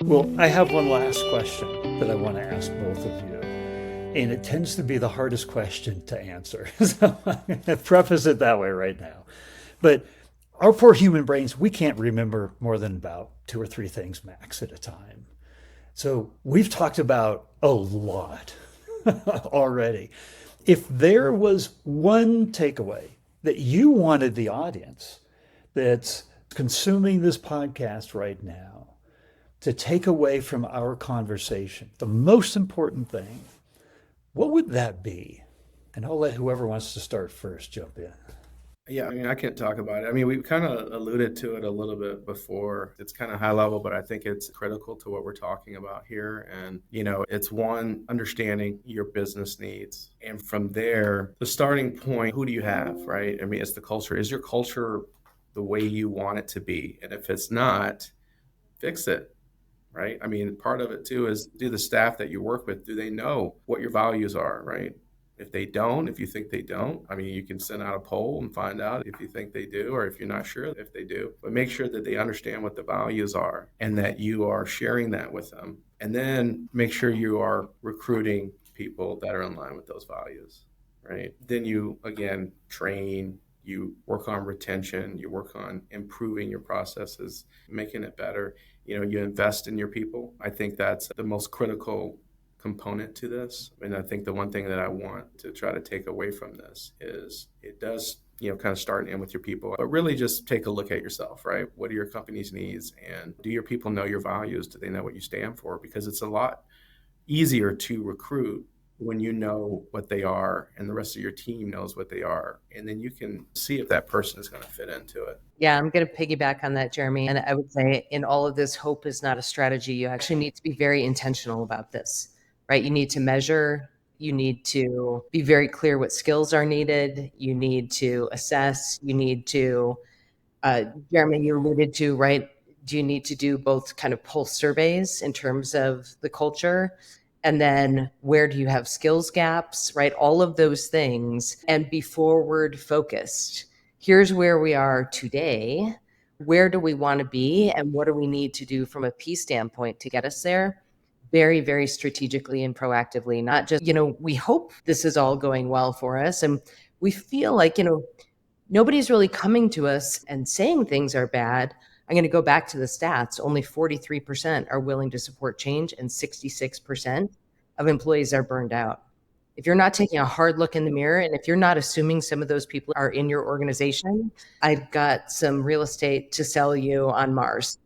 Well, I have one last question that I want to ask both of you. And it tends to be the hardest question to answer. So I'm going to preface it that way right now. But our poor human brains, we can't remember more than about two or three things max at a time. So we've talked about a lot already. If there was one takeaway that you wanted the audience that's consuming this podcast right now to take away from our conversation, the most important thing, what would that be? And I'll let whoever wants to start first jump in. Yeah, I mean, I can't talk about it. I mean, we kind of alluded to it a little bit before. It's kind of high level, but I think it's critical to what we're talking about here. And, it's one, understanding your business needs. And from there, the starting point, who do you have, right? I mean, it's the culture. Is your culture the way you want it to be? And if it's not, fix it, right? I mean, part of it too is, do the staff that you work with, do they know what your values are, right? If they don't, if you think they don't, I mean, you can send out a poll and find out if you think they do, or if you're not sure if they do. But make sure that they understand what the values are and that you are sharing that with them. And then make sure you are recruiting people that are in line with those values, right? Then you, again, train, you work on retention, you work on improving your processes, making it better. You invest in your people. I think that's the most critical component to this. And I think the one thing that I want to try to take away from this is it does, kind of start and end with your people, but really just take a look at yourself, right? What are your company's needs? And do your people know your values? Do they know what you stand for? Because it's a lot easier to recruit when you know what they are and the rest of your team knows what they are. And then you can see if that person is going to fit into it. Yeah, I'm going to piggyback on that, Jeremy. And I would say in all of this, hope is not a strategy. You actually need to be very intentional about this, right? You need to measure. You need to be very clear what skills are needed. You need to assess. You need to, Jeremy, you alluded to, right? Do you need to do both kind of pulse surveys in terms of the culture? And then where do you have skills gaps, right? All of those things, and be forward focused. Here's where we are today. Where do we want to be? And what do we need to do from a P standpoint to get us there? Very, very strategically and proactively, not just, we hope this is all going well for us. And we feel like, nobody's really coming to us and saying things are bad. I'm going to go back to the stats. Only 43% are willing to support change, and 66% of employees are burned out. If you're not taking a hard look in the mirror, and if you're not assuming some of those people are in your organization, I've got some real estate to sell you on Mars.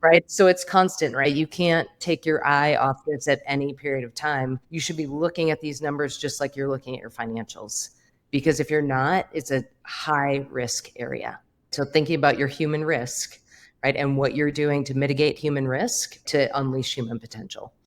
Right? So it's constant, right? You can't take your eye off this at any period of time. You should be looking at these numbers just like you're looking at your financials. Because if you're not, it's a high risk area. So thinking about your human risk, right? And what you're doing to mitigate human risk to unleash human potential.